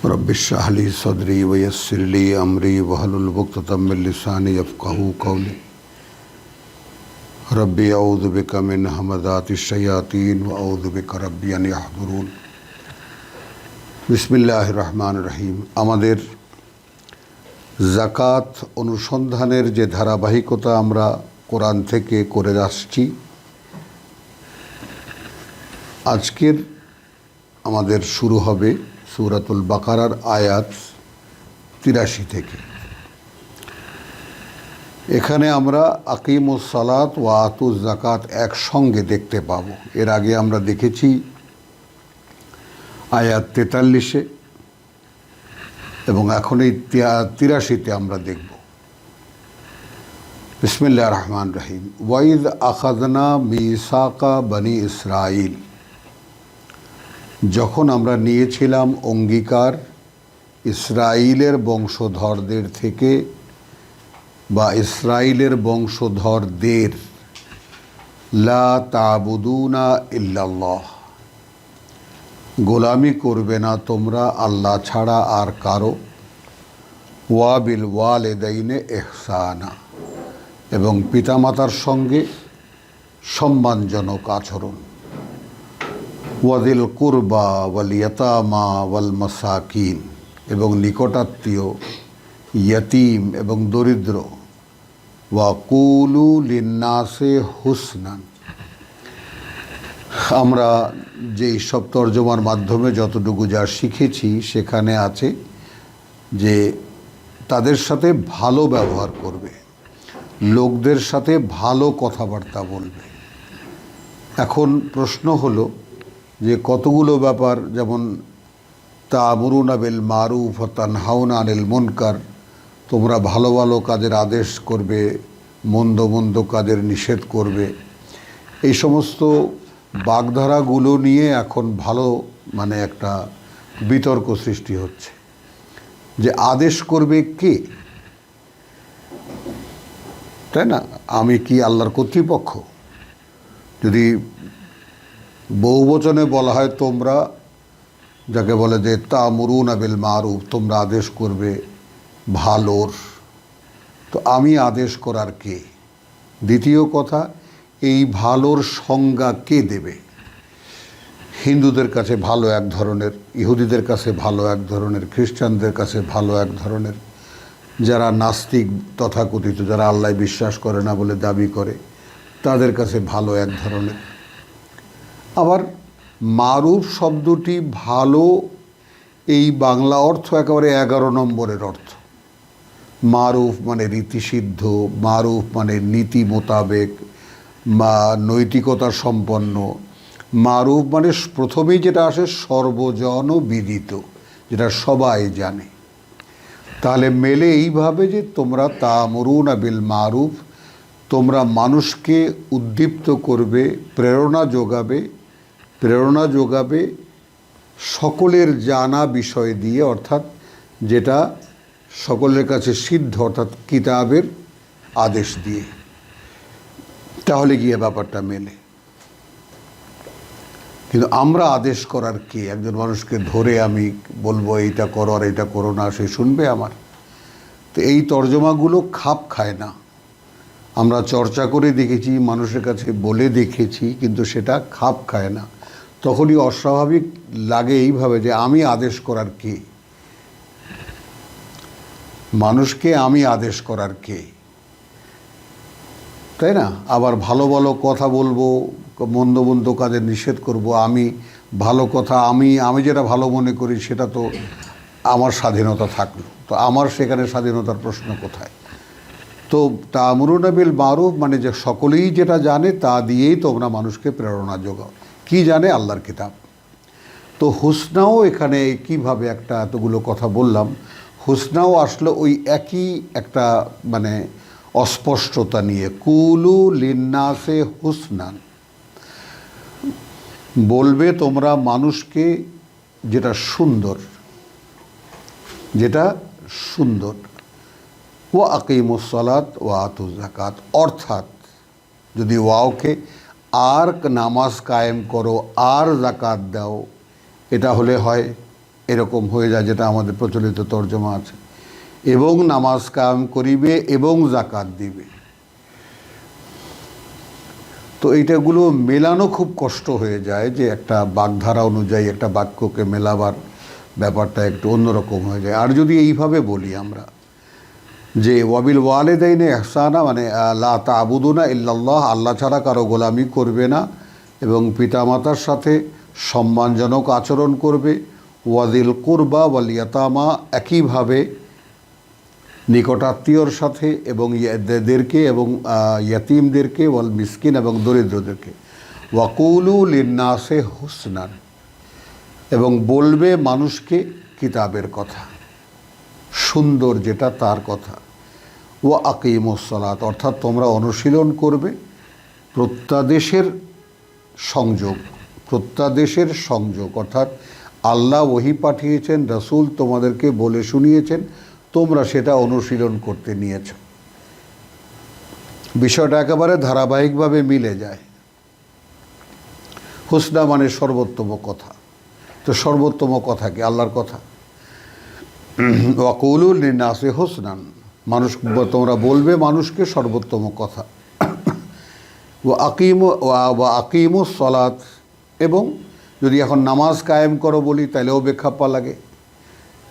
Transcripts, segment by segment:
Rabbi इश्रह ली सदरी वयस्सिर ली अमरी वहलुल उक़दतम मिन लिसानी यफ़क़हू क़ौली। Rabbi अऊज़ु बिका मिन हमज़ातिश शयातीन व अऊज़ु बिका रब्बि अन यहज़ुरून। बिस्मिल्लाहिर रहमानिर रहीम। আমাদের যাকাত অনুসন্ধানের যে ধারাবাহিকতা আমরা কোরআন থেকে করে আসছি, আজকের আমাদের শুরু হবে সূরাতুল বাকারার আয়াত ৮৩ থেকে। এখানে আমরা আকিমুস সালাত ওয়া আতুজ যাকাত একসঙ্গে দেখতে পাব। এর আগে আমরা দেখেছি আয়াত ৪৩-এ এবং এখন এই ৮৩-তে আমরা দেখব। বিসমিল্লাহির রহমানির রহিম। ওয়াইদ আখাযনা মিসাকা বনি ইসরাইল, যখন আমরা নিয়েছিলাম অঙ্গীকার ইসরাইলের বংশধরদের থেকে বা ইসরাইলের বংশধরদের, লা তা'বুদুনা ইল্লাল্লাহ, গোলামি করবে না তোমরা আল্লাহ ছাড়া আর কারো, ওয়া বিল ওয়ালিদাইনে ইহসানা, এবং পিতামাতার সঙ্গে সম্মানজনক আচরণ, ওয়াদিল কুরবা ওয়াল ইয়াতামা ওয়াল মাসাকিন, এবং নিকটাত্মীয়, ইয়তীম এবং দরিদ্র, ওয়া কুলু লিন্নাসে হুসনান। আমরা যেই সব তর্জমার মাধ্যমে যতটুকু যা শিখেছি সেখানে আছে যে তাদের সাথে ভালো ব্যবহার করবে, লোকদের সাথে ভালো কথাবার্তা বলবে। এখন প্রশ্ন হলো যে কতগুলো ব্যাপার, যেমন তা'মুরুনা বিল মারুফ ওয়া তানহাউনা আনিল মুনকার, তোমরা ভালো ভালো কাজের আদেশ করবে, মন্দ মন্দ কাজের নিষেধ করবে। এই সমস্ত বাগধারাগুলো নিয়ে এখন ভালো একটা বিতর্ক সৃষ্টি হচ্ছে যে আদেশ করবে কে, তাই না? আমি কি আল্লাহর কর্তৃপক্ষ? যদি বহুবচনে বলা হয় তোমরা, যাকে বলে যে তা'মুরুনা বিল মারুফ, তোমরা আদেশ করবে ভালোর, তো আমি আদেশ করার কে? দ্বিতীয় কথা, এই ভালোর সংজ্ঞা কে দেবে? হিন্দুদের কাছে ভালো এক ধরনের, ইহুদিদের কাছে ভালো এক ধরনের, খ্রিস্টানদের কাছে ভালো এক ধরনের, যারা নাস্তিক তথাকথিত, যারা আল্লাহ বিশ্বাস করে না বলে দাবি করে, তাদের কাছে ভালো এক ধরনের। আবার মারুফ শব্দটি ভালো, এই বাংলা অর্থ একেবারে ১১ নম্বরের অর্থ। মারুফ মানে রীতিসিদ্ধ, মারুফ মানে নীতি মোতাবেক বা নৈতিকতা সম্পন্ন। মারুফ মানে প্রথমেই যেটা আসে সর্বজন বিদিত, যেটা সবাই জানে। তাহলে মেলে এইভাবে যে তোমরা তা'মুরুনা বিল মারুফ, তোমরা মানুষকে উদ্দীপ্ত করবে, প্রেরণা যোগাবে সকলের জানা বিষয় দিয়ে, অর্থাৎ যেটা সকলের কাছে সিদ্ধ, অর্থাৎ কিতাবের আদেশ দিয়ে। তাহলে গিয়ে ব্যাপারটা মেলে। কিন্তু আমরা আদেশ করার কে? একজন মানুষকে ধরে আমি বলবো এইটা করো আর এইটা করো না, সে শুনবে আমার? তো এই তর্জমাগুলো খাপ খায় না। আমরা চর্চা করে দেখেছি, মানুষের কাছে বলে দেখেছি, কিন্তু সেটা খাপ খায় না। তখনই অস্বাভাবিক লাগে এইভাবে যে আমি আদেশ করার কে? মানুষকে আমি আদেশ করার কে, তাই না? আবার ভালো ভালো কথা বলবো, মন্দ মন্দ কাজে নিষেধ করব। আমি ভালো কথা, আমি যেটা ভালো মনে করি সেটা তো আমার স্বাধীনতা থাকলো, তো আমার সেখানে স্বাধীনতার প্রশ্ন কোথায়? তো তা'মুরুনা বিল মারুফ মানে যে সকলেই যেটা জানে তা দিয়েই তোমরা মানুষকে প্রেরণা যোগাও। কি জানে? আল্লাহর কিতাব। তো হুসনাও এখানে কিভাবে একটা এতগুলো কথা বললাম, হুসনাও আসলো ওই একই একটা অস্পষ্টতা নিয়ে। কুলু লিন্নাসে হুসনান, বলবে তোমরা মানুষকে যেটা সুন্দর, ওয়া আকিমুস সালাত ওয়া আতুজ যাকাত, অর্থাৎ যদি ওয়াওকে আর নামাজ কায়েম করো আর যাকাত দাও, এটা হলে হয় এরকম হয়ে যায়, যেটা আমাদের প্রচলিত তর্জমা আছে। এবং নামাজ কায়েম করিবে এবং জাকাত দিবে। তো এইটাগুলো মেলানো খুব কষ্ট হয়ে যায়, যে একটা বাগধারা অনুযায়ী একটা বাক্যকে মেলাবার ব্যাপারটা একটু অন্যরকম হয়ে যায়। আর যদি এইভাবে বলি আমরা যে ওয়াবিল ওয়ালিদাইনে ইহসানা, মানে লা তা'বুদুনা ইল্লাল্লাহ, আল্লাহ ছাড়া কারো গোলামি করবে না, এবং পিতামাতার সাথে সম্মানজনক আচরণ করবে, ওয়াদিল কুরবা ওয়াল ইয়াতামা, একইভাবে নিকটাত্মীয়র সাথে এবং ইয়াদেরকে এবং ইয়াতিমদেরকে, ওয়াল মিসকিন এবং দরিদ্রদেরকে, ওয়াকুলু লিন্নাসে হুসনান, এবং বলবে মানুষকে কিতাবের কথা, সুন্দর যেটা তার কথা, ওয়া আকিমুস সালাত, অর্থাৎ তোমরা অনুশীলন করবে প্রত্যাদেশের সংযোগ, অর্থাৎ আল্লাহ ওহী পাঠিয়েছেন, রাসূল তোমাদেরকে বলে শুনিয়েছেন, তোমরা সেটা অনুশীলন করতে নিয়েছ। বিষয়টা একেবারে ধারাবাহিকভাবে মিলে যায়। হুসনা মানে সর্বোত্তম কথা, তো সর্বোত্তম কথা কি? আল্লাহর কথা। ওয়াকুলু লিন্নাসি হুসনান, তোমরা বলবে মানুষকে সর্বোত্তম কথা। ওয়া আকিমুস সালাত, এবং যদি এখন নামাজ কায়েম করো বলি তাহলেও বেখাপ্পা লাগে।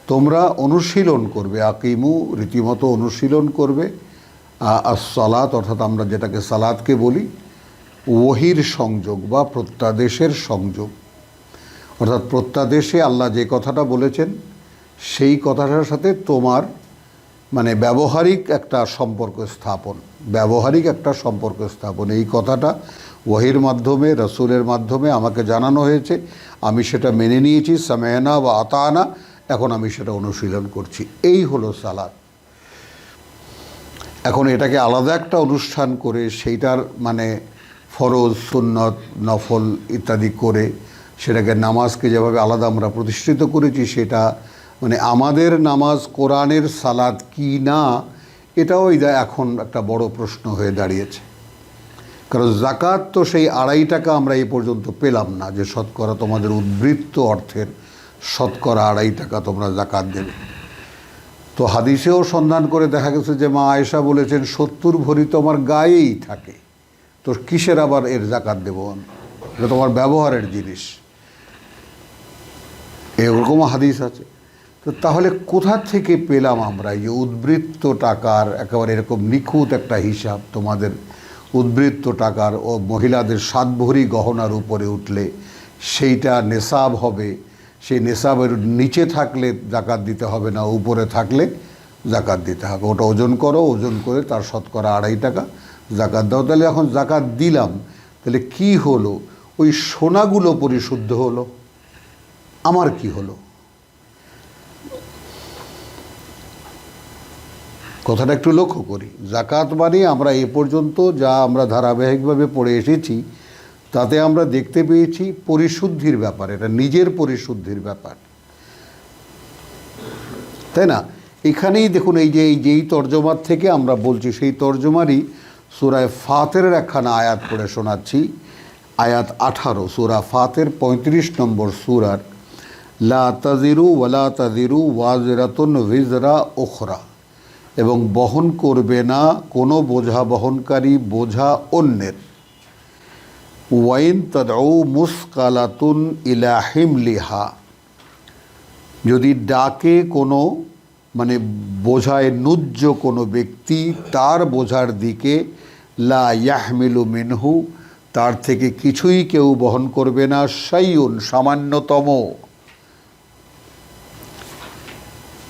তোমরা অনুশীলন করবে, আকিমু রীতিমতো অনুশীলন করবে, সালাত অর্থাৎ আমরা যেটাকে সালাতকে বলি, ওহির সংযোগ বা প্রত্যাদেশের সংযোগ, অর্থাৎ প্রত্যাদেশে আল্লাহ যে কথাটা বলেছেন সেই কথাটার সাথে তোমার মানে ব্যবহারিক একটা সম্পর্ক স্থাপন। এই কথাটা ওহির মাধ্যমে, রাসূলের মাধ্যমে আমাকে জানানো হয়েছে, আমি সেটা মেনে নিয়েছি, সামেনা বা আতানা, এখন আমি সেটা অনুশীলন করছি। এই হলো সালাত। এখন এটাকে আলাদা একটা অনুষ্ঠান করে সেইটার মানে ফরজ, সুন্নত, নফল ইত্যাদি করে সেটাকে নামাজকে যেভাবে আলাদা আমরা প্রতিষ্ঠিত করেছি, সেটা মানে আমাদের নামাজ কোরআনের সালাত কি না, এটাও এখন একটা বড় প্রশ্ন হয়ে দাঁড়িয়েছে। কারণ জাকাত তো সেই 2.5 টাকা আমরা এই পর্যন্ত পেলাম না, যে শতকরা তোমাদের উদ্বৃত্ত অর্থের শতকরা 2.5 টাকা তোমরা জাকাত দেবে। তো হাদিসেও সন্ধান করে দেখা গেছে যে মা আয়েশা বলেছেন 70 ভরি তো আমার গায়েই থাকে, তো কিসের আবার এর জাকাত দেবো? এটা তোমার ব্যবহারের জিনিস, এরকম হাদিস আছে। তো তাহলে কোথা থেকে পেলাম আমরা এই উদ্বৃত্ত টাকার একেবারে এরকম নিখুঁত একটা হিসাব? তোমাদের উদ্বৃত্ত টাকার ও মহিলাদের 7 ভরি গহনার উপরে উঠলে সেইটা নেশাব হবে, সেই নেশাবের নিচে থাকলে জাকাত দিতে হবে না, উপরে থাকলে জাকাত দিতে হবে। ওটা ওজন করো, ওজন করে তার শতকরা 2.5 টাকা জাকাত দাও। তাহলে এখন জাকাত দিলাম, তাহলে কি হলো? ওই সোনাগুলো পরিশুদ্ধ হলো, আমার কি হলো? কথাটা একটু লক্ষ্য করি। জাকাত মানে আমরা এ পর্যন্ত যা আমরা ধারাবাহিকভাবে পড়ে এসেছি তাতে আমরা দেখতে পেয়েছি পরিশুদ্ধির ব্যাপার, এটা নিজের পরিশুদ্ধির ব্যাপার, তাই না? এখানেই দেখুন যেই তর্জমার থেকে আমরা বলছি সেই তর্জমারই সূরা ফাতিরের একখানা আয়াত পড়ে শোনাচ্ছি, আয়াত 18, সূরা ফাতির 35 নম্বর সূরার, লা তাজিরু ওয়ালা তাজিরু ওয়াজিরাতুন উযরা উখরা, এবং বহন করবে না কোনো বোঝা বহনকারী বোঝা অন্যের, ওয়াইন তাদউ মুসকালাতুন ইলা হিমলিহা, যদি ডাকে কোনো মানে বোঝায় নুজ্জ কোনো ব্যক্তি তার বোঝার দিকে, লা ইয়াহমিলু মিনহু, তার থেকে কিছুই কেউ বহন করবে না, শাইউন সামান্যতম,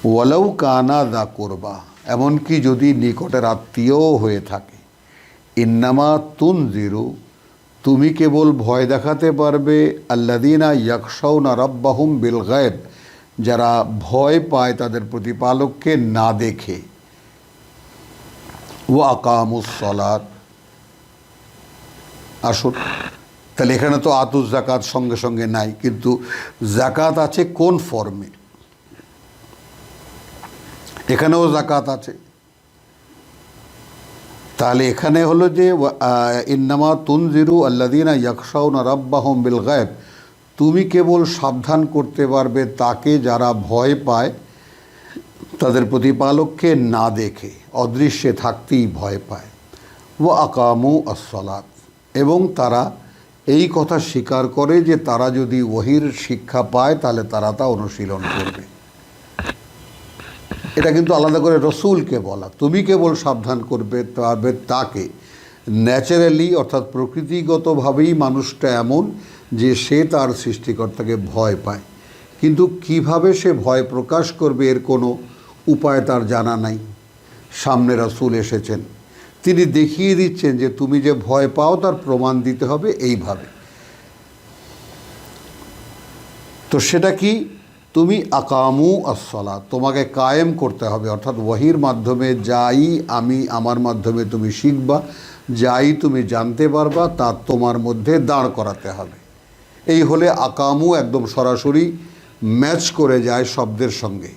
ওয়ালাউ কানা দা কুরবা, এমনকি যদি নিকটের আত্মীয়ও হয়ে থাকে। ইন্নামা তুনজিরু, তুমি কেবল ভয় দেখাতে পারবে আল্লাযীনা ইয়াখশাউনা রাব্বাহুম বিল গায়ব, যারা ভয় পায় তাদের প্রতিপালককে না দেখে। ওয়া আকামুস সালাত, আসুন তাহলে এখানে তো আতুস জাকাত সঙ্গে সঙ্গে নাই, কিন্তু জাকাত আছে কোন ফর্মে? এখানেও জাকাত আছে। তাহলে এখানে হলো যে ইন্নামা তুনজিরু আল্লাযীনা ইয়াখশাউনা রাব্বাহুম বিল গায়ব, তুমি কেবল সাবধান করতে পারবে তাকে যারা ভয় পায় তাদের প্রতিপালককে না দেখে, অদৃশ্যে থাকতেই ভয় পায়। ওয়া আকামু আসসালাত, এবং তারা এই কথা স্বীকার করে যে তারা যদি ওহির শিক্ষা পায় তাহলে তারা তা অনুশীলন করবে। এটা কিন্তু আলাদা করে রসুলকে বলা। তুমি কেবল সাবধান করবে পারবে তাকে, ন্যাচারালি অর্থাৎ প্রকৃতিগতভাবেই মানুষটা এমন যে সে তার সৃষ্টিকর্তাকে ভয় পায়, কিন্তু কিভাবে সে ভয় প্রকাশ করবে এর কোনো উপায় তার জানা নাই। সামনে রাসূল এসেছেন, তিনি দেখিয়ে দিচ্ছেন যে তুমি যে ভয় পাও তার প্রমাণ দিতে হবে এইভাবে। তো সেটা কি? তুমি আকামু আসসালাত, তোমাকে কায়েম করতে হবে, অর্থাৎ ওয়াহির মাধ্যমে যাই আমার মাধ্যমে তুমি শিখবা, যাই তুমি জানতে পারবা তা তোমার মধ্যে দাঁড় করাতে হবে। এই হলে আকামু একদম সরাসরি ম্যাচ করে যায় শব্দের সঙ্গে,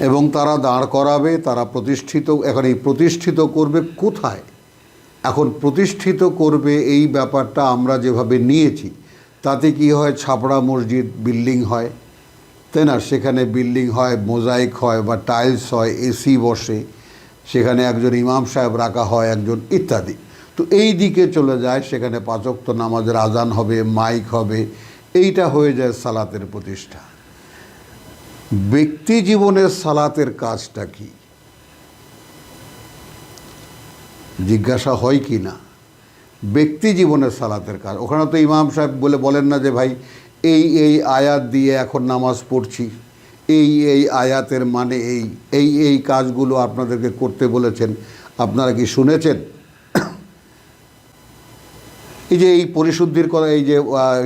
এবং তারা দাঁড় করাবে, তারা প্রতিষ্ঠিত। এখন এই প্রতিষ্ঠিত করবে কোথায়? এখন প্রতিষ্ঠিত করবে এই ব্যাপারটা আমরা যেভাবে নিয়েছি তাতে কি হয়, ছাপড়া মসজিদ বিল্ডিং হয়, তাই না? সেখানে বিল্ডিং হয়, মোজাইক হয় বা টাইলস হয়, এসি বসে, সেখানে একজন ইমাম সাহেব রাখা হয় একজন, ইত্যাদি। তো এই দিকে চলে যায়, সেখানে 5 ওয়াক্ত নামাজের আজান হবে, মাইক হবে, এইটা হয়ে যায় সালাতের প্রতিষ্ঠা। ব্যক্তি জীবনের সালাতের কাজটা কি জিজ্ঞাসা হয় কি না? ব্যক্তি জীবনের সালাতের কাজ, ওখানে তো ইমাম সাহেব বলেন না যে ভাই এই আয়াত দিয়ে এখন নামাজ পড়ছি, এই আয়াতের মানে এই কাজগুলো আপনাদেরকে করতে বলেছেন, আপনারা কি শুনেছেন? এই যে এই পরিশুদ্ধির কথা, এই যে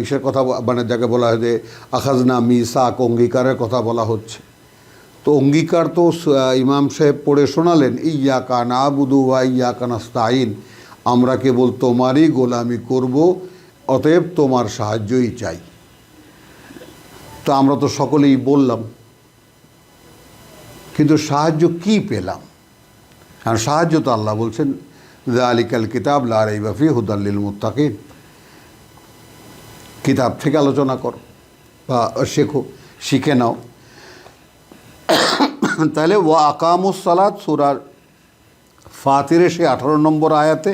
ইসের কথা, মানে যাকে বলা হয় যে আখাজনা মিসাক, অঙ্গীকারের কথা বলা হচ্ছে। তো অঙ্গীকার তো ইমাম সাহেব পড়ে শোনালেন, ইয়াকা নাবুদু ওয়া ইয়াকা নাস্তাইন, আমরা কেবল তোমারই গোলামি করব, অতএব তোমার সাহায্যই চাই। তো আমরা তো সকলেই বললাম, কিন্তু সাহায্য কি পেলাম? আর সাহায্য তো আল্লাহ বলছেন যালিকাল কিতাব লা রাইবা ফিহি হুদাল লিল মুত্তাকিন, কিতাব থেকে আলোচনা করো বা শেখো, শিখে নাও। তাহলে ওয়া আকামুস সালাত, সূরা ফাতিরের সে 18 নম্বর আয়াতে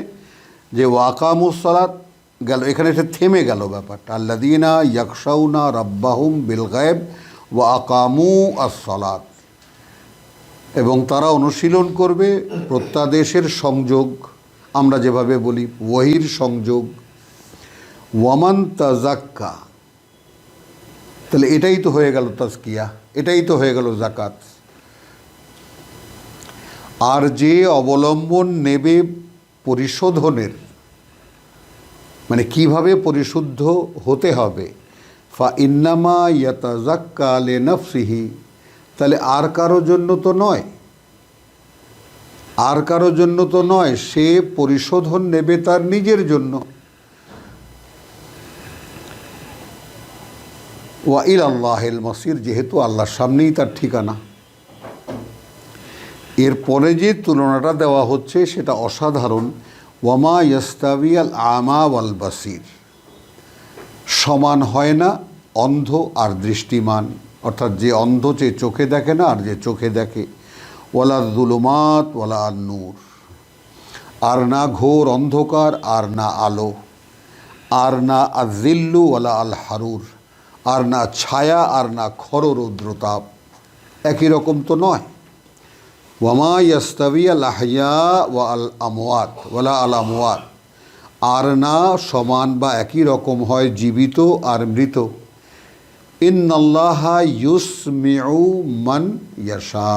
যে ওয়া আকামুস সালাত গেল, এখানে এসে থেমে গেল ব্যাপারটা। আল্লাযীনা ইয়াখশাউনা রাব্বাহুম বিল গায়ব ওয়া আকামু আস-সালাত, এবং তারা অনুশীলন করবে প্রত্যাদেশের সংযোগ, আমরা যেভাবে বলি ওয়াহির সংযোগ। ওয়ামান তাজাক্কা, তাহলে এটাই তো হয়ে গেল তাজকিয়া, এটাই তো হয়ে গেল জাকাত। আর যে অবলম্বন নেবে পরিশোধনের, মানে কিভাবে পরিশুদ্ধ হতে হবে, ফা ইন্নামা ইয়াতাজাক্কা লিনাফসিহি, তাহলে আর কারোর জন্য তো নয়, আর কারোর জন্য তো নয়, সে পরিশোধন নেবে তার নিজের জন্য। ওয়া ইলাল্লাহিল মাসির, যেহেতু আল্লাহর সামনেই তার ঠিকানা। এরপরে যে তুলনাটা দেওয়া হচ্ছে সেটা অসাধারণ। ওয়ামা ইয়াস্তাবিয়াল আমা ওয়াল বাসির, সমান হয় না অন্ধ আর দৃষ্টিমান, অর্থাৎ যে অন্ধ, যে চোখে দেখে না আর যে চোখে দেখে। ওয়ালা যুলুমাত ওয়ালা আন-নূর, আর না ঘোর অন্ধকার আর না আলো, আর না আয-যিল্লু ওয়ালা আল হারুর, আর না ছায়া আর না খররৌদ্রতাপ, একই রকম তো নয়। ওয়ামা ইয়াস্তাবিয়াল আহইয়া ওয়া আল আমওয়াত ওয়ালা আল আমওয়াত, আর না সমান বা একই রকম হয় জীবিত আর মৃত। ইন্নাল্লাহা ইউসমিউ মান ইয়াশা,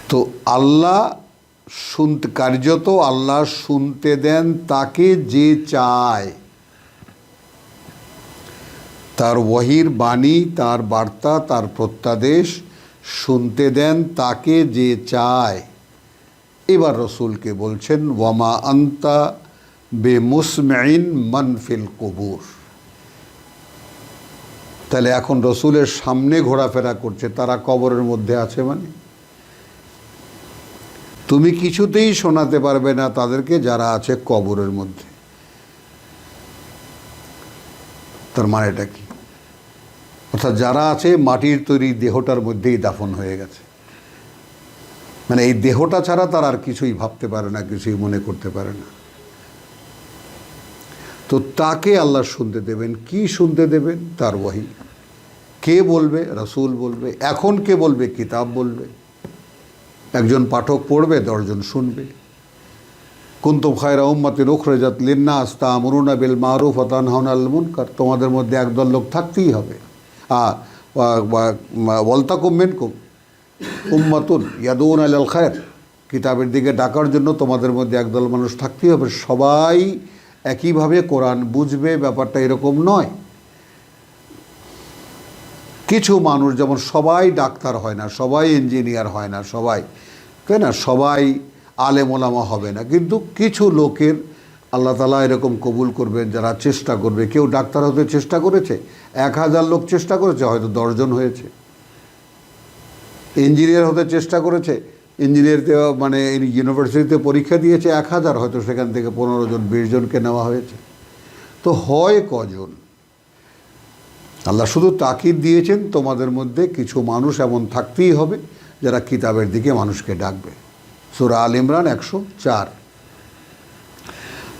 তো আল্লাহ শুনতে, কার্যত আল্লাহ শুনতে দেন তাকে যে চায়, তার ওয়াহির বাণী, তার বার্তা, তার প্রত্যাদেশ শুনতে দেন তাকে যে চায়। এবার রসুলকে বলছেন ওয়ামা আন্তা বেমুসমিন মান ফিল কুবুর, তাহলে এখন রসুলের সামনে ঘোরাফেরা করছে, তারা কবরের মধ্যে আছে মানে। তুমি কিছুতেই শোনাতে পারবে না তাদেরকে যারা আছে কবরের মধ্যে। তার মানেটা কি? অর্থাৎ যারা আছে মাটির তৈরি দেহটার মধ্যেই দাফন হয়ে গেছে, মানে এই দেহটা ছাড়া তারা আর কিছুই ভাবতে পারে না, কিছুই মনে করতে পারে না। তো তাকে আল্লাহ শুনতে দেবেন। কি শুনতে দেবেন? তার ওয়াহি। কে বলবে? রাসূল বলবে। এখন কে বলবে? কিতাব বলবে। একজন পাঠক পড়বে, 10 জন শুনবে। কুনতুম খায়রা উম্মাতিন উখরিজাত লিন্নাস তা'মুরুনা বিল মারুফ ওয়া তানহাউনা আনিল মুনকার। তোমাদের মধ্যে একদল লোক থাকতেই হবে। ওয়ালতাকুম মিনকুম উম্মাতুন ইয়াদউনা ইলাল খায়র। কিতাবের দিকে ডাকার জন্য তোমাদের মধ্যে একদল মানুষ থাকতেই হবে। সবাই একইভাবে কোরআন বুঝবে, ব্যাপারটা এরকম নয়। কিছু মানুষ, যেমন সবাই ডাক্তার হয় না, সবাই ইঞ্জিনিয়ার হয় না, সবাই, তাই না, সবাই আলেম ওলামা হবে না, কিন্তু কিছু লোকের আল্লাহ তাআলা এরকম কবুল করবেন যারা চেষ্টা করবে। কেউ ডাক্তার হতে চেষ্টা করেছে, 1000 লোক চেষ্টা করেছে, হয়তো 10 জন হয়েছে। ইঞ্জিনিয়ার হতে চেষ্টা করেছে, ইঞ্জিনিয়ারতে মানে ইউনিভার্সিটিতে পরীক্ষা দিয়েছে 1000, হয়তো সেখান থেকে 15 জন 20 জনকে নেওয়া হয়েছে। তো হয় কজন? আল্লাহ শুধু তাকিদ দিয়েছেন তোমাদের মধ্যে কিছু মানুষ এমন থাকতেই হবে যারা কিতাবের দিকে মানুষকে ডাকবে। সূরা আল ইমরান 104।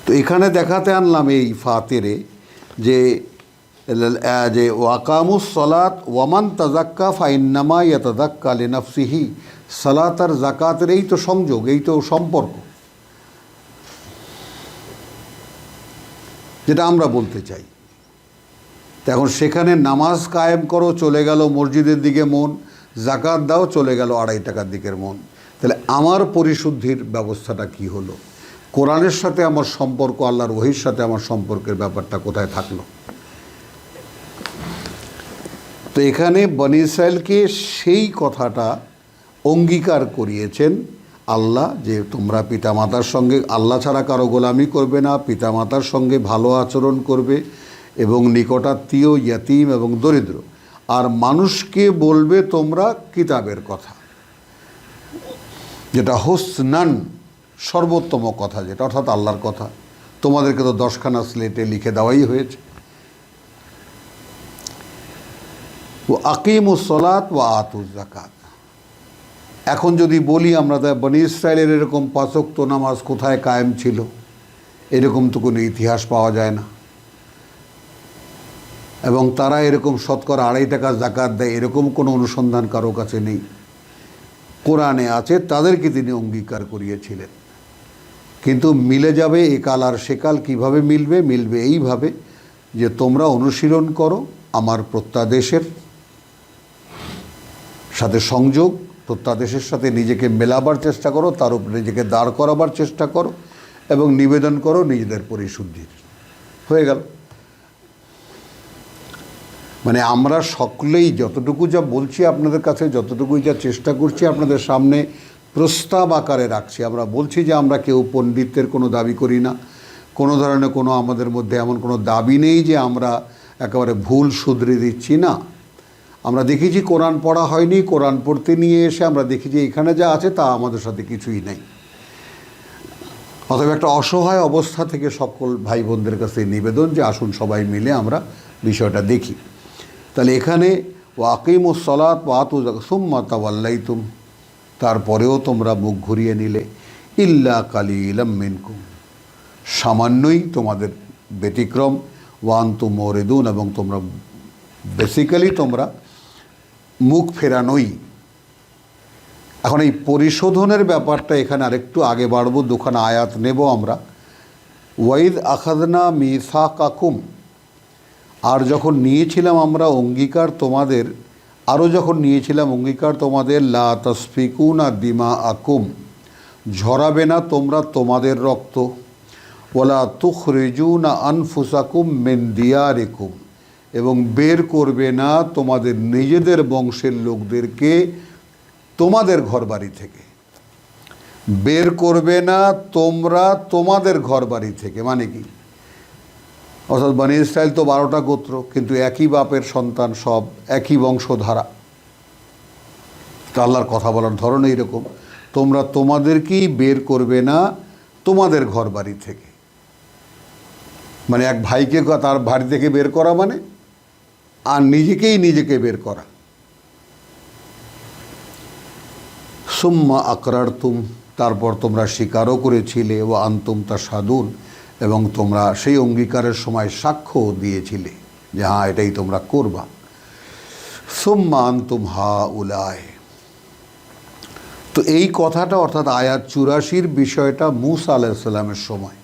তো এখানে দেখাতে আনলাম এই ফাতিরে যে ওয়াকামুস সালাত ওয়ামান তাজাক্কা ফাইন্নামা ইয়াতাযাক্কা লিনাফসিহি। সালাত আর যাকাতের এই তো সংযোগ, এই তো সম্পর্ক, যেটা আমরা বলতে চাই। এখন সেখানে নামাজ কায়েম করো, চলে গেল মসজিদের দিকে মন, যাকাত দাও, চলে গেল 2.5 টাকার দিকের মন। তাহলে আমার পরিশুদ্ধির ব্যবস্থাটা কি হলো? কোরআনের সাথে আমার সম্পর্ক, আল্লাহর ওহীর সাথে আমার সম্পর্কের ব্যাপারটা কোথায় থাকলো? তো এখানে বনী ইসরাইলকে সেই কথাটা অঙ্গীকার করিয়েছেন আল্লাহ, যে তোমরা পিতামাতার সঙ্গে আল্লাহ ছাড়া কারো গোলামি করবে না, পিতামাতার সঙ্গে ভালো আচরণ করবে এবং নিকটাত্মীয়, ইয়াতীম এবং দরিদ্র, আর মানুষকে বলবে তোমরা কিতাবের কথা, যেটা হুসনান, সর্বোত্তম কথা যেটা, অর্থাৎ আল্লাহর কথা। তোমাদেরকে তো 10খানা স্লেটে লিখে দেওয়াই হয়েছে। ও আকিমুস সালাত ওয়া আতুজ যাকাত। এখন যদি বলি আমরা, বনী ইসরাইলের এরকম 5 ওয়াক্ত নামাজ কোথায় কায়েম ছিল? এরকম তো কোনো ইতিহাস পাওয়া যায় না। এবং তারা এরকম শতকরা 2.5 টাকা যাকাত দেয়, এরকম কোনো অনুসন্ধান কারো কাছে নেই। কোরআনে আছে তাদেরকে তিনি অঙ্গীকার করিয়েছিলেন। কিন্তু মিলে যাবে একাল আর সেকাল। কীভাবে মিলবে? মিলবে এইভাবে যে তোমরা অনুশীলন করো আমার প্রত্যাদেশের সাথে সংযোগ, প্রত্যাদেশের সাথে নিজেকে মেলাবার চেষ্টা করো, তার উপরে নিজেকে দাঁড় করাবার চেষ্টা করো এবং নিবেদন করো নিজেদের পরিশুদ্ধির। হয়ে গেল। মানে আমরা সকলেই যতটুকু যা বলছি আপনাদের কাছে, যতটুকুই যা চেষ্টা করছি আপনাদের সামনে প্রস্তাব আকারে রাখছি। আমরা বলছি যে আমরা কেউ পণ্ডিতের কোনো দাবি করি না, কোনো ধরনের কোনো আমাদের মধ্যে এমন কোনো দাবি নেই যে আমরা একেবারে ভুল শুধরে দিচ্ছি না। আমরা দেখেছি কোরআন পড়া হয়নি, কোরআন পড়তে নিয়ে এসে আমরা দেখি যে এখানে যা আছে তা আমাদের সাথে কিছুই নেই। অথবা একটা অসহায় অবস্থা থেকে সকল ভাই বোনদের কাছে নিবেদন যে আসুন সবাই মিলে আমরা বিষয়টা দেখি। তাহলে এখানে ওয়াকিমুস সালাত ওয়া আতুজ যাকাত সুম্মা তাওয়াল্লাইতুম, তারপরেও তোমরা মুখ ঘুরিয়ে নিলে, ইল্লা কালিলাম মিনকুম, সামান্যই তোমাদের ব্যতিক্রম, ওয়া আনতুম মুরিদুন, এবং তোমরা বেসিক্যালি তোমরা মুখ ফেরানোই। এখন এই পরিশোধনের ব্যাপারটা এখানে আরেকটু আগে বাড়বো, 2খানা আয়াত নেব আমরা। ওয়াইদ আখাযনা মিসাকাকুম, আর যখন নিয়েছিলাম আমরা অঙ্গীকার তোমাদের, আরও যখন নিয়েছিলাম অঙ্গীকার তোমাদের, লা তাসফিকুনা দিমাআকুম, ঝরাবে না তোমরা তোমাদের রক্ত, ওয়ালা তুখরিজুনা আনফুসাকুম মিন দিয়ারিকুম, এবং বের করবে না তোমাদের নিজেদের বংশের লোকদেরকে তোমাদের ঘরবাড়ি থেকে। বের করবে না তোমরা তোমাদের ঘরবাড়ি থেকে, মানে কি? অর্থাৎ বনী ইসরাইল তো 12টা গোত্র, কিন্তু একই বাপের সন্তান, সব একই বংশধারা। তো আল্লাহর কথা বলার ধরন এইরকম। তোমরা তোমাদেরকেই বের করবে না তোমাদের ঘর বাড়ি থেকে। মানে এক ভাইকে তার বাড়ি থেকে বের করা মানে, আর নিজেকে বের করা। সুম্মা আকরারতুম, তারপর তোমরা স্বীকারও করেছিলে, ও আনতুম তাশহাদুন, এবং তোমরা সেই অঙ্গীকারের সময় সাক্ষ্য দিয়েছিলে যে হ্যাঁ এটাই তোমরা করবা। সুম্মা আনতুম হাউলাই, তো এই কথাটা অর্থাৎ আয়াত 84 বিষয়টা মূসা আলাইহিস সালামের সময়।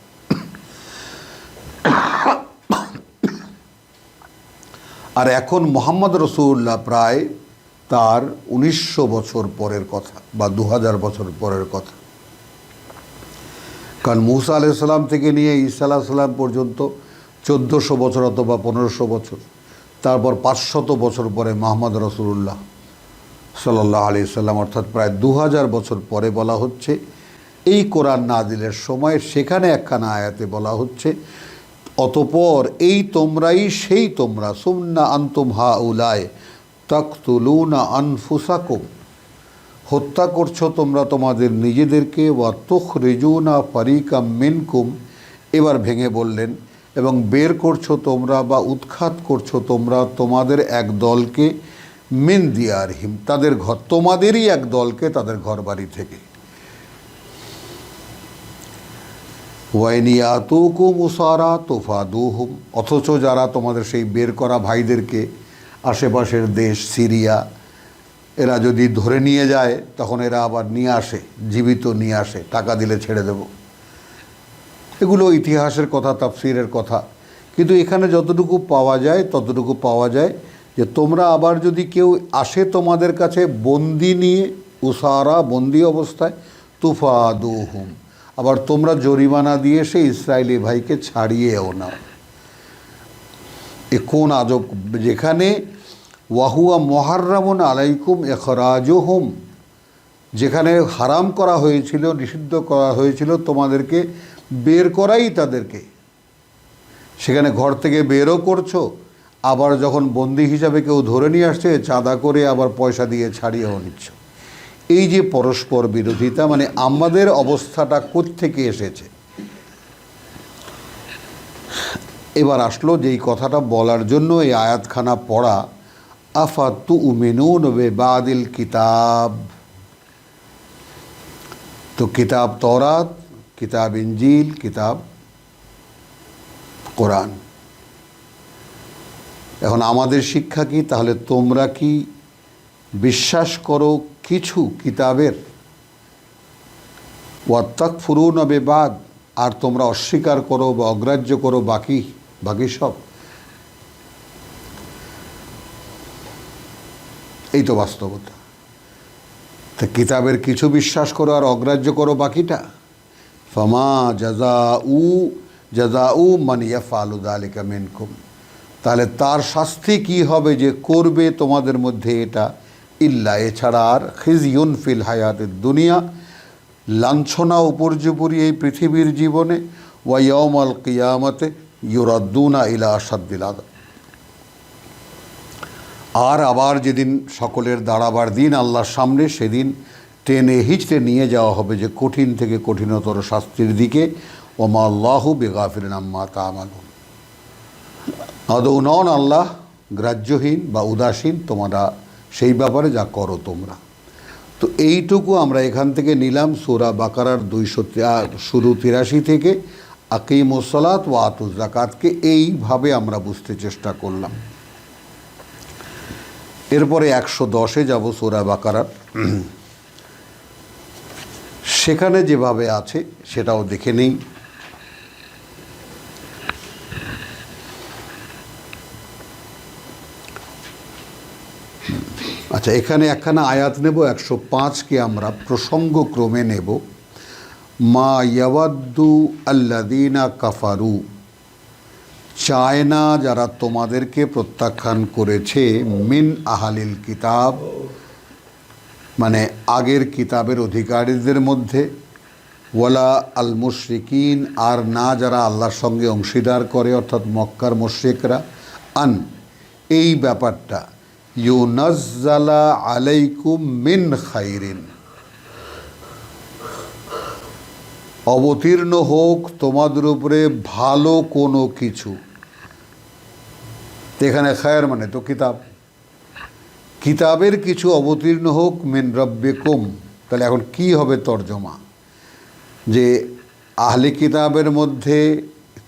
আর এখন মুহাম্মদ রাসূলুল্লাহ প্রায় তার 1900 বছর পরের কথা বা 2000 বছর পরের কথা। কারণ মূসা আলাইহিস সালাম থেকে নিয়ে ঈসা আলাইহিস সালাম পর্যন্ত 1400 বছর অথবা 1500 বছর, তারপর 500 বছর পরে মুহাম্মদ রাসূলুল্লাহ সাল্লাল্লাহু আলাইহি সাল্লাম, অর্থাৎ প্রায় 2000 বছর পরে বলা হচ্ছে এই কোরআন নাজিলের সময়। সেখানে একখানা আয়াতে বলা হচ্ছে অতপর এই তোমরাই সেই তোমরা, সুম্মা আনতুম হাউলাই তাকতুলুনা আনফুসাকুম, হত্যা করছো তোমরা তোমাদের নিজেদেরকে, ওয়া তুখরিজুনা ফারিকাম মিনকুম, এবার ভেঙে বললেন, এবং বের করছো তোমরা বা উৎখাত করছো তোমরা তোমাদের এক দলকে, মিন দিয়ারহিম, তাদের ঘর, তোমাদেরই এক দলকে তাদের ঘর বাড়ি থেকে। ওয়াইনিয়াতুকুম উসারা তুফাদুহুম, অথচ যারা তোমাদের সেই বের করা ভাইদেরকে আশেপাশের দেশ সিরিয়া, এরা যদি ধরে নিয়ে যায় তখন এরা আবার নিয়ে আসে, জীবিত নিয়ে আসে, টাকা দিলে ছেড়ে দেব। এগুলো ইতিহাসের কথা, তাফসীরের কথা। কিন্তু এখানে যতটুকু পাওয়া যায় ততটুকু পাওয়া যায় যে তোমরা আবার যদি কেউ আসে তোমাদের কাছে বন্দি নিয়ে, উসারা বন্দি অবস্থায়, তুফাদুহুম, আবার তোমরা জরিমানা দিয়ে সেই ইসরায়েলি ভাইকে ছাড়িয়েও নাও। এ কোন আজব, যেখানে ওয়াহুয়া মুহাররামুন আলাইকুম ইখরাজুহুম, যেখানে হারাম করা হয়েছিল, নিষিদ্ধ করা হয়েছিল তোমাদেরকে বের করাই তাদেরকে, সেখানে ঘর থেকে বেরও করছো, আবার যখন বন্দি হিসাবে কেউ ধরে নিয়ে আসছে চাঁদা করে আবার পয়সা দিয়ে ছাড়িয়েও নিচ্ছ। এই যে পরস্পর বিরোধিতা, মানে আমাদের অবস্থাটা কোত্থেকে এসেছে। এবার আসলো যেই কথাটা বলার জন্য এই আয়াতখানা পড়া, আফাতুমিনুন বিবাদিল কিতাব, তো কিতাব তওরাত, কিতাব ইনজিল, কিতাব কোরআন। এখন আমাদের শিক্ষা কি? তাহলে তোমরা কি বিশ্বাস করো কিছু কিতাবের, ওয়াত্তাকফুরুনা বিবাদ, আর তোমরা অস্বীকার করো বা অগ্রাহ্য করো বাকি সব? এই তো বাস্তবতা। তা কিতাবের কিছু বিশ্বাস করো আর অগ্রাহ্য করো বাকিটা। ফামা জাযাউ মান ইয়াফআলু যালিকা মিনকুম, তাহলে তার শাস্তি কি হবে যে করবে তোমাদের মধ্যে এটা, ইল্লা, এছাড়া আর, খিজিউন ফিল হায়াতিদ দুনিয়া, লাঞ্ছনা উপর্যুপরি এই পৃথিবীর জীবনে, ওয়া ইয়াউমাল কিয়ামতে ইউরাদ্দুনা ইলা আশাদ্দিল আযাব, আর আবার যেদিন সকলের দাঁড়াবার দিন আল্লাহর সামনে, সেদিন টেনে হিচড়ে নিয়ে যাওয়া হবে যে কঠিন থেকে কঠিনতর শাস্তির দিকে। ওমা আল্লাহু বিগাফিলিন আম্মা তা'মালুন, আদৌ নন আল্লাহ গ্রাহ্যহীন বা উদাসীন তোমরা সেই ব্যাপারে যা করো তোমরা। তো এইটুকু আমরা এখান থেকে নিলাম সূরা বাকারার 283 থেকে আকিমুস সালাত ওয়া আতুজ যাকাতকে এইভাবে আমরা বুঝতে চেষ্টা করলাম। এরপরে 110-এ যাব সূরা বাকারার, সেখানে যেভাবে আছে সেটাও দেখে নেই। আচ্ছা, এখানে একখানা আয়াত নেব, 105কে আমরা প্রসঙ্গক্রমে নেব। মা ইয়াওয়াদ্দু আল্লাযীনা কাফারু, চায় না যারা তোমাদেরকে প্রত্যাখ্যান করেছে, মিন আহালিল কিতাব, মানে আগের কিতাবের অধিকারীদের মধ্যে, ওয়ালা আল মুশরিকিন, আর না যারা আল্লাহর সঙ্গে অংশীদার করে, অর্থাৎ মক্কার মুশরিকরা, আন, এই ব্যাপারটা, ইউনাজ্জালা আলাইকুম মিন খাইরিন, অবতীর্ণ হোক তোমাদের উপরে ভালো কোনো কিছু। এখানে খায়ের মানে তো কিতাব, কিতাবের কিছু অবতীর্ণ হোক মিন রব্বিকুম। তাহলে এখন কি হবে তর্জমা? যে আহলে কিতাবের মধ্যে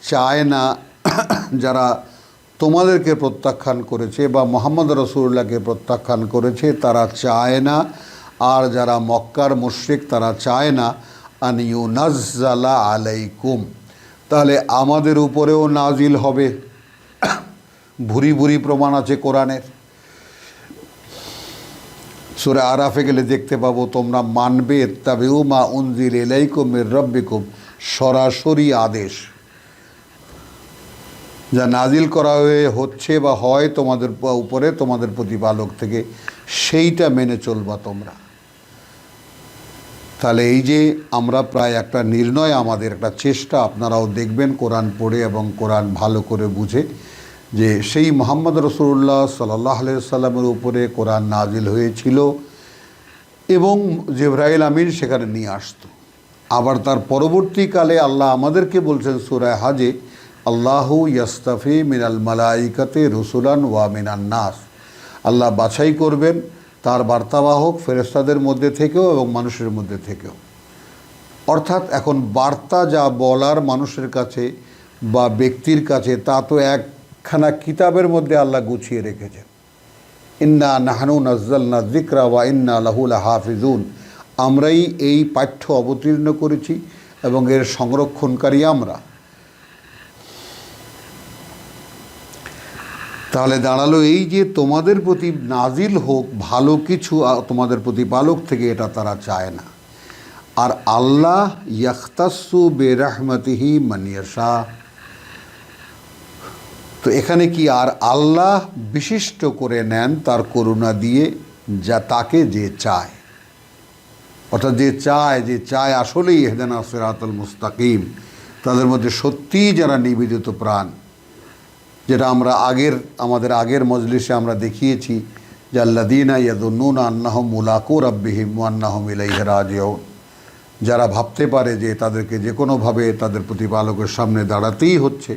চায় না যারা তোমাদেরকে প্রত্যাখ্যান করেছে বা মুহাম্মদ রাসূলুল্লাহকে প্রত্যাখ্যান করেছে তারা চায় না, আর যারা মক্কার মুশরিক তারা চায় না আন ইউনাজ্জালা আলাইকুম, তাহলে আমাদের উপরেও নাজিল হবে। ভুরি ভুরি প্রমাণ আছে কোরআনের। সূরা আরাফে গেলে দেখতে পাবো তোমরা মানবে ইত্তাবিউ মা উনজিল ইলাইকুম মির রাব্বিকুম, সরাসরি আদেশ যা নাজিল করা হচ্ছে বা হয় তোমাদের উপরে তোমাদের প্রতিপালক থেকে, সেইটা মেনে চলবা তোমরা। তাহলে এই যে আমরা প্রায় একটা নির্ণয়, আমাদের একটা চেষ্টা, আপনারাও দেখবেন কোরআন পড়ে এবং কোরআন ভালো করে বুঝে, যে সেই মুহাম্মদ রাসূলুল্লাহ সাল্লাল্লাহু আলাইহি সাল্লামের উপরে কোরআন নাজিল হয়েছিল এবং জিবরাইল আমিন সেখানে নিয়ে আসতো। আবার তার পরবর্তীকালে আল্লাহ আমাদেরকে বলছেন সূরা হাজে, আল্লাহু ইয়াস্তাফি মিনাল মালাইকাতি রুসুলান ওয়া মিনান নাস, আল্লাহ বাছাই করবেন তার বার্তাবাহক ফেরেশতাদের মধ্যে থেকেও এবং মানুষের মধ্যে থেকেও। অর্থাৎ এখন বার্তা যা বলার মানুষের কাছে বা ব্যক্তির কাছে তা তো একখানা কিতাবের মধ্যে আল্লাহ গুছিয়ে রেখেছেন। ইন্না নাহনু নাজ্জালনা যিকরা ওয়া ইন্না লাহু লাহাফিজুন, আমরাই এই পাঠ্য অবতীর্ণ করেছি এবং এর সংরক্ষণকারী আমরা। তাহলে দাঁড়ালো এই যে তোমাদের প্রতি নাজিল হোক ভালো কিছু তোমাদের প্রতিপালক থেকে, এটা তারা চায় না। আর আল্লাহ ইয়াখতাসু বিরাহমাতিহি মান ইয়াশা, তো এখানে কি আর আল্লাহ বিশিষ্ট করে নেন তার করুণা দিয়ে যা তাকে যে চায়, অর্থাৎ যে চায় আসলেই ইহদিনাস সিরাতাল মুস্তাকিম, তাদের মধ্যে সত্যিই যারা নিবেদিত প্রাণ, যেটা আমরা আমাদের আগের মজলিসে আমরা দেখিয়েছি যে আল্লাযীনা ইয়াযুন্নুনা আন্নাহুম মুলাকু রাব্বিহিম ওয়া আন্নাহুম ইলাইহি রাজিউন, যারা ভাবতে পারে যে তাদেরকে যে কোনোভাবে তাদের প্রতিপালকের সামনে দাঁড়াতেই হচ্ছে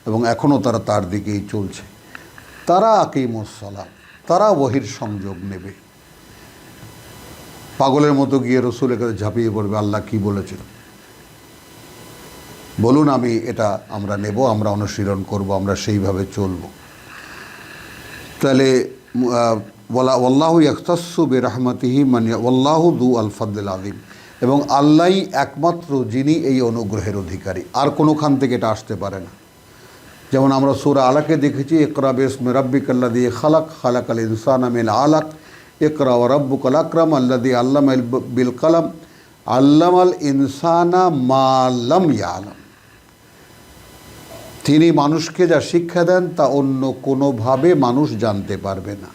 এবং এখনও তারা তার দিকেই চলছে, তারা আকিমুস সালাত, তারা ওহীর সংযোগ নেবে। পাগলের মতো গিয়ে রসুলের কাছে ঝাঁপিয়ে পড়বে, আল্লাহ কি বলেছেন বলুন, এটা আমরা নেব, আমরা অনুশীলন করব, আমরা সেইভাবে চলব। তাহলে ওয়াল্লাহু ইয়াখতাসসু বিরাহমাতিহি মান ওয়াল্লাহু যু আল ফাদলিল আযীম, এবং আল্লাহই একমাত্র যিনি এই অনুগ্রহের অধিকারী, আর কোনোখান থেকে এটা আসতে পারে না। যেমন আমরা সূরা আলাকে দেখেছি, ইকরা বিসমি রাব্বিকাল্লাযী খালাক, খালাকাল ইনসানা মিন আলাক, ইকরা ওয়া রাব্বুকাল আকরাম আল্লাযী আল্লামা বিল কলম, আল্লামাল ইনসানা মা লাম ইয়ালাম, তিনি মানুষকে যা শিক্ষা দেন তা অন্য কোনোভাবে মানুষ জানতে পারবে না।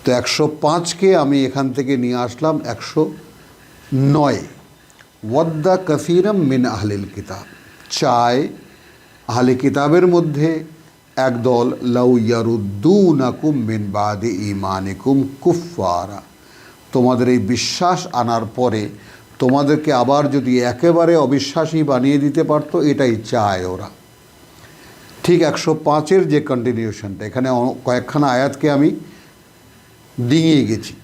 তো 105কে আমি এখান থেকে নিয়ে আসলাম 109। ওয়াদ্দা কাসীরাম মিন আহলিল কিতাব, চায় আহলে কিতাবের মধ্যে একদল, লাউ ইয়ারুদ্দুনাকুম মিন বাদি ঈমানিকুম কুফফারা, তোমাদের এই বিশ্বাস আনার পরে তোমাদেরকে আবার যদি একেবারে অবিশ্বাসী বানিয়ে দিতে পারতো, এটাই চায় ওরা। ঠিক 105-এর যে কন্টিনিউশনটা, এখানে কয়েকখানা আয়াতকে আমি ডিঙিয়ে গেছি।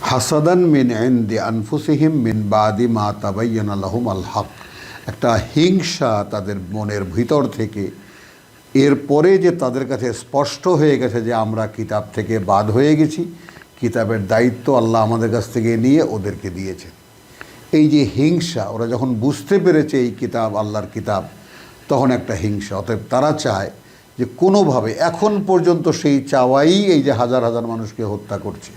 হাসাদান মিন ইনদি আনফুসিহিম মিন বাদি মা তাবায়্যানা লাহুমুল হক, একটা হিংসা তাদের মনের ভিতর থেকে, এরপরে যে তাদের কাছে স্পষ্ট হয়ে গেছে যে আমরা কিতাব থেকে বাদ হয়ে গেছি, কিতাবের দায়িত্ব আল্লাহ আমাদের কাছ থেকে নিয়ে ওদেরকে দিয়েছেন। এই যে হিংসা, ওরা যখন বুঝতে পেরেছে এই কিতাব আল্লাহর কিতাব, তখন একটা হিংসা। অতএব তারা চায় যে কোনোভাবে, এখন পর্যন্ত সেই চাওয়াই এই যে হাজার হাজার মানুষকে হত্যা করছে,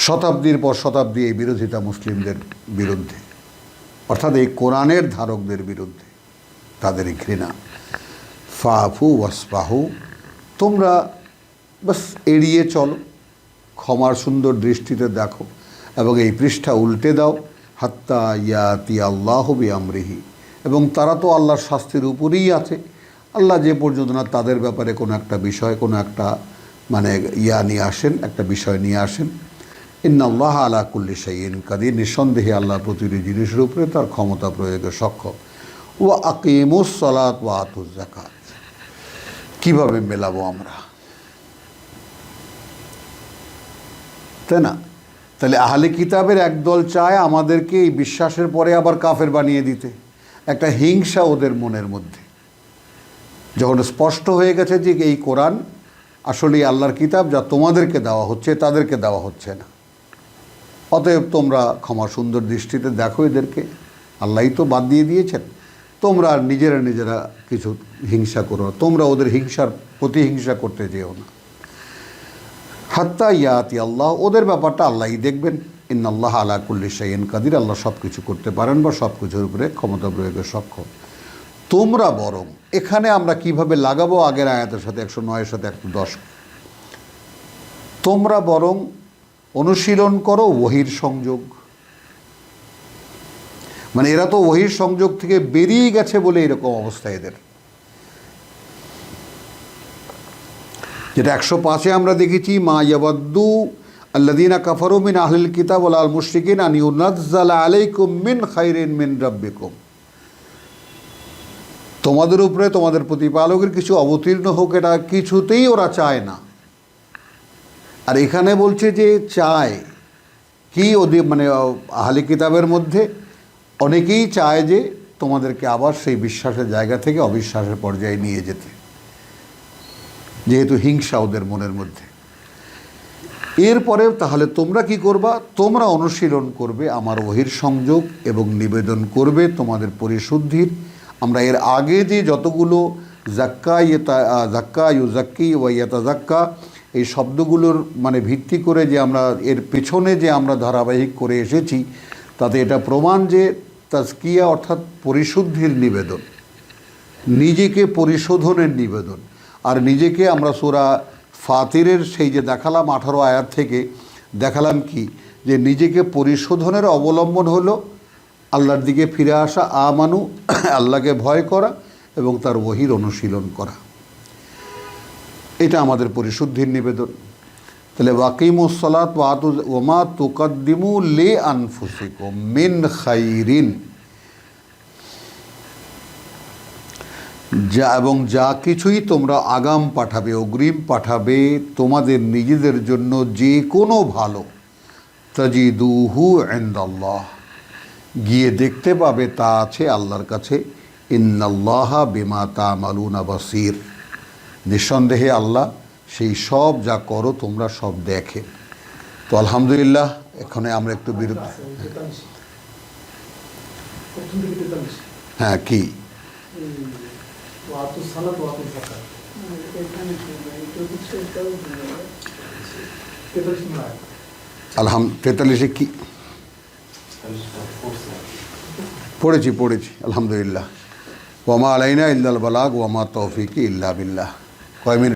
শতাব্দীর পর শতাব্দী এই বিরোধিতা মুসলিমদের বিরুদ্ধে, অর্থাৎ এই কোরআনের ধারকদের বিরুদ্ধে তাদের এই ঘৃণা। ফাফু ওয়াসফাহু, তোমরা বাস এড়িয়ে চলো, ক্ষমার সুন্দর দৃষ্টিতে দেখো এবং এই পৃষ্ঠা উল্টে দাও। হাত্তা ইয়াতি আল্লাহু বিআমরিহি, এবং তারা তো আল্লাহর শাস্তির উপরেই আছে। আল্লাহ যে পর্যন্ত না তাদের ব্যাপারে কোনো একটা বিষয়, কোনো একটা নিয়ে আসেন, একটা বিষয় নিয়ে আসেন, ইন্নাল্লাহ আলা কুল্লি শাইইন কাদির, নিঃসন্দেহে আল্লাহ প্রতিটি জিনিসের উপরে তার ক্ষমতা প্রয়োগে সক্ষম। ওয়া আকিমুস সালাত ওয়া আতুজ যাকাত, কীভাবে মেলাবো আমরা, তাই না? তাহলে আহলে কিতাবের একদল চায় আমাদেরকে এই বিশ্বাসের পরে আবার কাফের বানিয়ে দিতে। একটা হিংসা ওদের মনের মধ্যে, যখন স্পষ্ট হয়ে গেছে যে এই কোরআন আসলেই আল্লাহর কিতাব, যা তোমাদেরকে দেওয়া হচ্ছে তাদেরকে দেওয়া হচ্ছে না, অতএব তোমরা ক্ষমা সুন্দর দৃষ্টিতে দেখো এদেরকে, আল্লাহই তো বাদ দিয়ে দিয়েছেন, তোমরা আর নিজেরা কিছু হিংসা করো না, তোমরা ওদের হিংসার প্রতিহিংসা করতে যেও না। হাত্তা ইয়াতি আল্লাহ, ওদের ব্যাপারটা আল্লাহই দেখবেন। ইন্নাল্লাহ আলা কুল্লি শাইইন কাদির, আল্লাহ সব কিছু করতে পারেন বা সব কিছুর উপরে ক্ষমতা প্রয়োগের সক্ষম। তোমরা বরং, এখানে আমরা কিভাবে লাগাবো আগের আয়াতের সাথে 109-এর সাথে 110, তোমরা বরং অনুশীলন করো ওহীর সংযোগ। মানে এরা তো ওহীর সংযোগ থেকে বেরিয়ে গেছে বলে এরকম অবস্থা এদের। যেটা 105-এ আমরা দেখেছি, মা ইয়াবাদ্দু আল্লাযীনা কাফারু মিন আহলিল কিতাব ওয়াল মুশরিকিন আন ইউনাজ্জালা আলাইকুম মিন খাইরিন মিন রাব্বিকুম, তোমাদের উপরে তোমাদের প্রতিপালকের কিছু অবতীর্ণ হোক, এটা কিছুতেই ওরা চায় না। আর এখানে বলছে যে চায় কি, ওদের মানে আহলে কিতাবের মধ্যে অনেকেই চায় যে তোমাদেরকে আবার সেই বিশ্বাসের জায়গা থেকে অবিশ্বাসের পর্যায়ে নিয়ে যেতে, যেহেতু হিংসা ওদের মনের মধ্যে। এরপরে তাহলে তোমরা কি করবা? তোমরা অনুশীলন করবে আমার ওহীর সংযোগ এবং নিবেদন করবে তোমাদের পরিশুদ্ধির। আমরা এর আগে যে যতগুলো জাক্কা ইউজাক্কি ওয়া ইয়াতাজাক্কা এই শব্দগুলোর মানে ভিত্তি করে যে আমরা এর পেছনে যে আমরা ধারাবাহিক করে এসেছি, তাতে এটা প্রমাণ যে তাজকিয়া অর্থাৎ পরিশুদ্ধির নিবেদন, নিজেকে পরিশোধনের নিবেদন। আর নিজেকে আমরা সূরা ফাতিরের সেই যে দেখালাম 18 আয়াত থেকে দেখালাম কি, যে নিজেকে পরিশোধনের অবলম্বন হলো আল্লাহর দিকে ফিরে আসা, আমানু, আল্লাহকে ভয় করা এবং তার ওহীর অনুশীলন করা, এটা আমাদের পরিশুদ্ধির নিবেদন। তাহলে ওয়াকিমুস সালাত ওয়া মা তুকাদ্দিমু লি আনফুসিকুম মিন খাইরিন, যা এবং যা কিছুই তোমরা আগাম পাঠাবে, অগ্রিম পাঠাবে তোমাদের নিজেদের জন্য যে কোনো ভালো, তাজিদুহু ইনদাল্লাহ, গিয়ে দেখতে পাবে তা আছে আল্লাহর কাছে। ইন্নাল্লাহা বিমা তা'মালুনা বাসীর, নিঃসন্দেহে আল্লাহ সেই সব যা করো তোমরা সব দেখেন। তো আলহামদুলিল্লাহ, এখানে আমরা একটু বিরতি। হ্যাঁ, কি আলহামদুলিল্লাহ, 43-এ কি পড়েছি আলহামদুলিল্লাহ। ওয়া মা আলাইনা ইল্লাল বালাগ ওয়া মা তৌফিকি ইল্লা বিল্লাহ। কয় মিনিট?